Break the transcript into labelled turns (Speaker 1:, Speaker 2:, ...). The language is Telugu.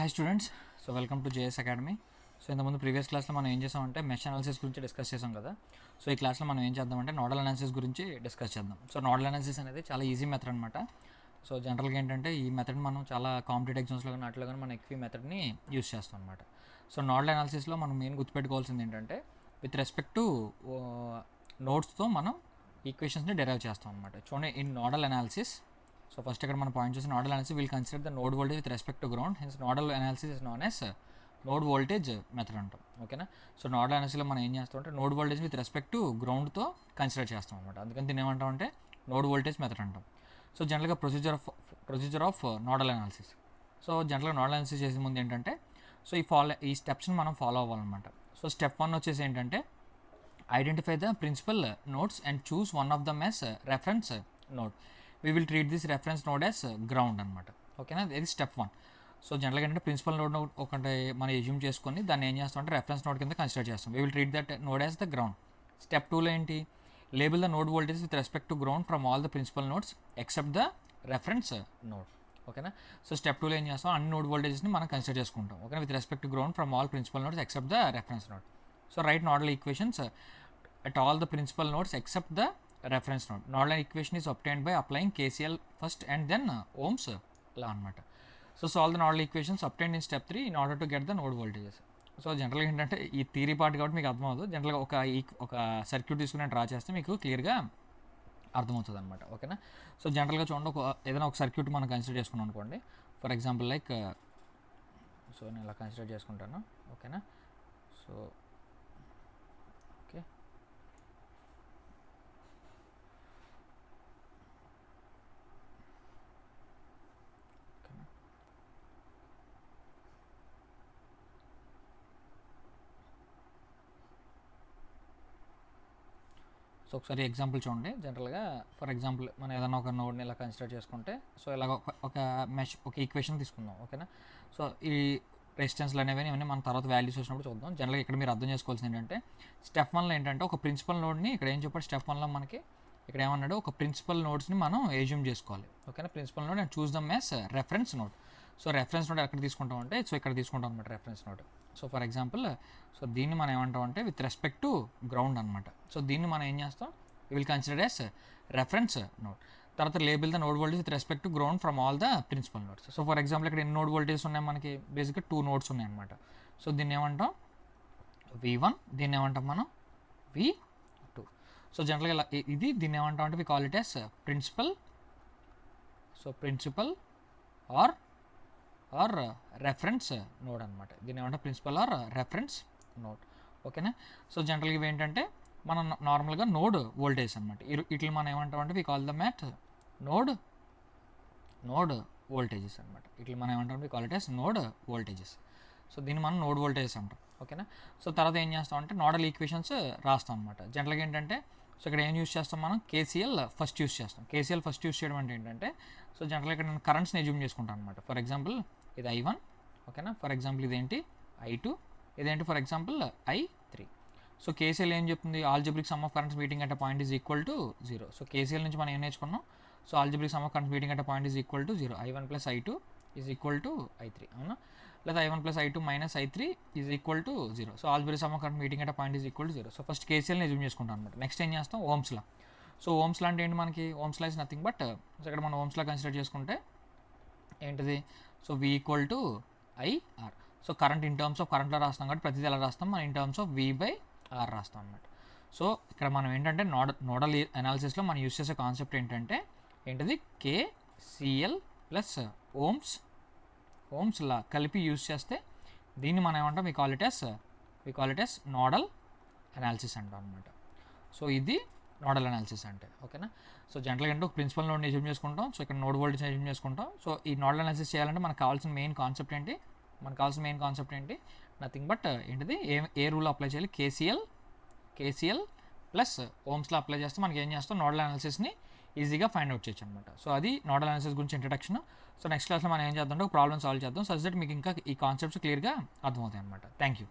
Speaker 1: Hi students, so welcome to JS academy. So ఇంతకుముందు ప్రీవియస్ క్లాస్లో మనం ఏం చేసామంటే మెష్ అనాలిసిస్ గురించి డిస్కస్ చేసాం కదా. సో ఈ క్లాస్లో మనం ఏం చేద్దామంటే నోడల్ అనాలిసిస్ గురించి డిస్కస్ చేద్దాం. సో నోడల్ అనాలిసిస్ అనేది చాలా ఈజీ మెథడ్ అనమాట. సో జనరల్గా ఏంటంటే ఈ మెథడ్ మనం చాలా కాంపిటేటివ్ ఎగ్జామ్స్లో కానీ అట్లా కానీ మనం ఎక్కువ ఈ మెథడ్ని యూస్ చేస్తాం అనమాట. సో నోడల్ అనాలిసిస్లో మనం మెయిన్ గుర్తుపెట్టుకోవాల్సింది ఏంటంటే విత్ రెస్పెక్ట్ టు నోట్స్తో మనం ఈక్వేషన్స్ని డెరైవ్ చేస్తాం అనమాట. చూడండి, in nodal analysis, so first ఇక్కడ మనం పాయింట్ చేసి nodal analysis will consider the node voltage with respect to ground, hence nodal analysis is known as node voltage method అంటాం. ఓకేనా. సో నోడల్ అనాలిసిస్లో మనం ఏం చేస్తాం అంటే node voltage with respect to గ్రౌండ్తో కన్సిడర్ చేస్తాం అనమాట. అందుకని దీన్ని ఏమంటాం అంటే నోడ్ వోల్టేజ్ మెథడ్ అంటాం. సో జనరల్గా procedure of nodal analysis. So జనరల్గా నోడల్ అనాలిసిస్ చేసే ముందు ఏంటంటే సో ఈ స్టెప్స్ని మనం ఫాలో అవ్వాలన్నమాట. సో స్టెప్ 1 వచ్చేసి ఏంటంటే identify the principal nodes and choose one of them as reference node. We will treat this reference node as ground అనమాట. ఓకేనా, ఇది స్టెప్ 1. సో జనరల్గా ఏంటంటే ప్రిన్సిపల్ నోడ్ ఒకటి మనం ఎజ్యూమ్ చేసుకొని దాన్ని ఏం చేస్తాం అంటే రెఫరెన్స్ నోడ్ కింద కన్సిడర్ చేస్తాం. We will treat that node as the ground. Step 2లో ఏంటి, label the node voltage with respect to ground from all the principal nodes except the reference node. ఓకేనా. సో స్టెప్ 2లో ఏం చేస్తాం, అన్ని నోడ్ వోల్టేజెస్ని మనం కన్సిడర్ చేసుకుంటాం. ఓకేనా, with respect to ground from all principal nodes except the reference node. So write nodal equations at all the principal nodes except the reference node. Nodal equation is obtained by applying KCL first and then Ohm's law anamata. So solve the nodal equations obtained in step 3 in order to get the node voltages. So జనరల్గా ఏంటంటే ఈ థియరీ పార్ట్ కాబట్టి మీకు అర్థమవుతుంది. జనరల్గా ఒక సర్క్యూట్ తీసుకుని డ్రా చేస్తే మీకు క్లియర్గా అర్థమవుతుంది అనమాట. ఓకేనా. సో జనరల్గా చూడండి, ఏదైనా ఒక సర్క్యూట్ మనం కన్సిడర్ చేసుకున్నాం అనుకోండి. ఫర్ ఎగ్జాంపుల్ లైక్, సో నేను ఇలా కన్సిడర్ చేసుకుంటాను. ఓకేనా. సో ఓకే, సో ఒకసారి ఎగ్జాంపుల్ చూడండి. జనరల్గా ఫర్ ఎగ్జాంపుల్ మనం ఏదైనా ఒక నోడ్ని ఇలా కన్సిడర్ చేసుకుంటే సో ఇలాగ ఒక ఈక్వేషన్ తీసుకుందాం. ఓకేనా. సో ఈ రెసిస్టెన్స్లు అనేవి ఇవన్నీ మన తర్వాత వాల్యూస్ వచ్చినప్పుడు చూద్దాం. జనరల్గా ఇక్కడ మీరు అర్థం చేసుకోవాల్సింది ఏంటంటే స్టెప్ 1లో ఏంటంటే ఒక ప్రిన్సిపల్ నోడ్ని ఇక్కడ ఏం చెప్పాడు, స్టెప్ 1లో మనకి ఇక్కడ ఏమన్నాడు, ఒక ప్రిన్సిపల్ నోడ్స్ని మనం ఎజ్యూమ్ చేసుకోవాలి. ఓకేనా, principal node and choose them as reference node. So reference node ఎక్కడ తీసుకుంటాం అంటే సో ఇక్కడ తీసుకుంటాం అనమాట reference node. So for example, so దీన్ని మనం ఏమంటాం అంటే విత్ రెస్పెక్ట్ టు గ్రౌండ్ అనమాట. సో దీన్ని మనం ఏం చేస్తాం, will consider as reference node. తర్వాత label the node voltage with respect to ground from all the principal nodes. So for example ఇక్కడ ఎన్ని నోడ్ వోల్టేజ్ ఉన్నాయి మనకి, బేసిక్గా 2 నోడ్స్ ఉన్నాయి అనమాట. సో దీన్ని ఏమంటాం V1, దీన్ని ఏమంటాం మనం V2. సో జనరల్గా దీన్ని ఏమంటాం అంటే we call it as principal. So principal or reference node అనమాట. దీన్ని ఏమంటే ప్రిన్సిపల్ ఆర్ రెఫరెన్స్ నోడ్. ఓకేనా. సో జనరల్గా ఇవి ఏంటంటే మనం నార్మల్గా నోడ్ వోల్టేజ్ అనమాట. ఇట్లా మనం ఏమంటామంటే we call them at node voltages అనమాట. ఇట్లా మనం ఏమంటాం we call it as node voltages. So దీన్ని మనం నోడ్ వోల్టేజెస్ అంటాం. ఓకేనా. సో తర్వాత ఏం చేస్తాం అంటే నోడల్ ఈక్వేషన్స్ రాస్తాం అనమాట. జనరల్గా ఏంటంటే సో ఇక్కడ ఏం యూస్ చేస్తాం మనం, KCL ఫస్ట్ యూస్ చేస్తాం. KCL ఫస్ట్ యూస్ చేయడం అంటే ఏంటంటే సో జనరల్గా ఇక్కడ నేను కరెంట్స్ని ఎజ్యూమ్ చేసుకుంటాను అనమాట. ఫర్ ఎగ్జాంపుల్ ఇది I1. ఓకేనా. ఫర్ ఎగ్జాంపుల్ ఇదేంటి I2, ఇదేంటి for example I3. So KCL ఏం చెప్తుంది, algebraic sum of currents meeting at point is equal to 0. So KCL నుంచి మనం ఏం నేర్చుకున్నాం, so algebraic sum of currents meeting at point is equal to 0. I1 + I2 is equal to I3, అవునా, లేదా I1 + I2 - I3 is equal to 0. So algebraic sum of current meeting at point is equal to 0. So first KCLని ఎజ్యూమ్ చేసుకుంటాం అనమాట. నెక్స్ట్ ఏం చేస్తాం, ohm's law. So ohm's law అంటే ఏంటి మనకి, ohm's law is nothing but, so ఇక్కడ మనం ఓమ్స్ లా కన్సిడర్ చేసుకుంటే ఏంటిది, so V = IR. So current in terms of కరెంట్లో రాస్తాం కాబట్టి ప్రతిదీ ఎలా రాస్తాం, మనం ఇన్ టర్మ్స్ ఆఫ్ V/R రాస్తాం అనమాట. సో ఇక్కడ మనం ఏంటంటే నోడల్ అనాలిసిస్లో మనం యూస్ చేసే కాన్సెప్ట్ ఏంటంటే ఏంటిది, KCL ప్లస్ ఓమ్స్ లా కలిపి యూస్ చేస్తే దీన్ని మనం ఏమంటాం, we call it as nodal analysis అంటాం అనమాట. సో ఇది నోడల్ అనాలిసిస్ అంటే. ఓకేనా. సో జనరల్గా అంటే ఒక ప్రిన్సిపల్ నోడ్ని ఎజ్యూమ్ చేసుకుంటాం. సో ఇక్కడ నోడ్ వోల్టేజ్ ఎజ్యూమ్ చేసుకుంటాం. సో ఈ నోడల్ అనాలిసిస్ చేయాలంటే మనకు కావాల్సిన మెయిన్ కాన్సెప్ట్ ఏంటి, నథింగ్ బట్ ఏంటిది, ఏ రూల్ అప్లై చేయాలి, KCL ప్లస్ ఓమ్స్లో అప్లై చేస్తే మనకి ఏం చేస్తాం, నోడల్ అనాలిసిస్ని ఈజీగా ఫైండ్ అవుట్ చేయొచ్చు అనమాట. సో అది నోడల్ అనాలిసిస్ గురించి ఇంట్రడక్షన్. సో నెక్స్ట్ క్లాస్లో మనం ఏం చేద్దాం అంటే ఒక ప్రాబ్లమ్ సాల్వ్ చేద్దాం, సో దట్ మీకు ఇంకా ఈ కాన్సెప్ట్స్ క్లియర్గా అర్థమవుతాయి అనమాట. Thank you.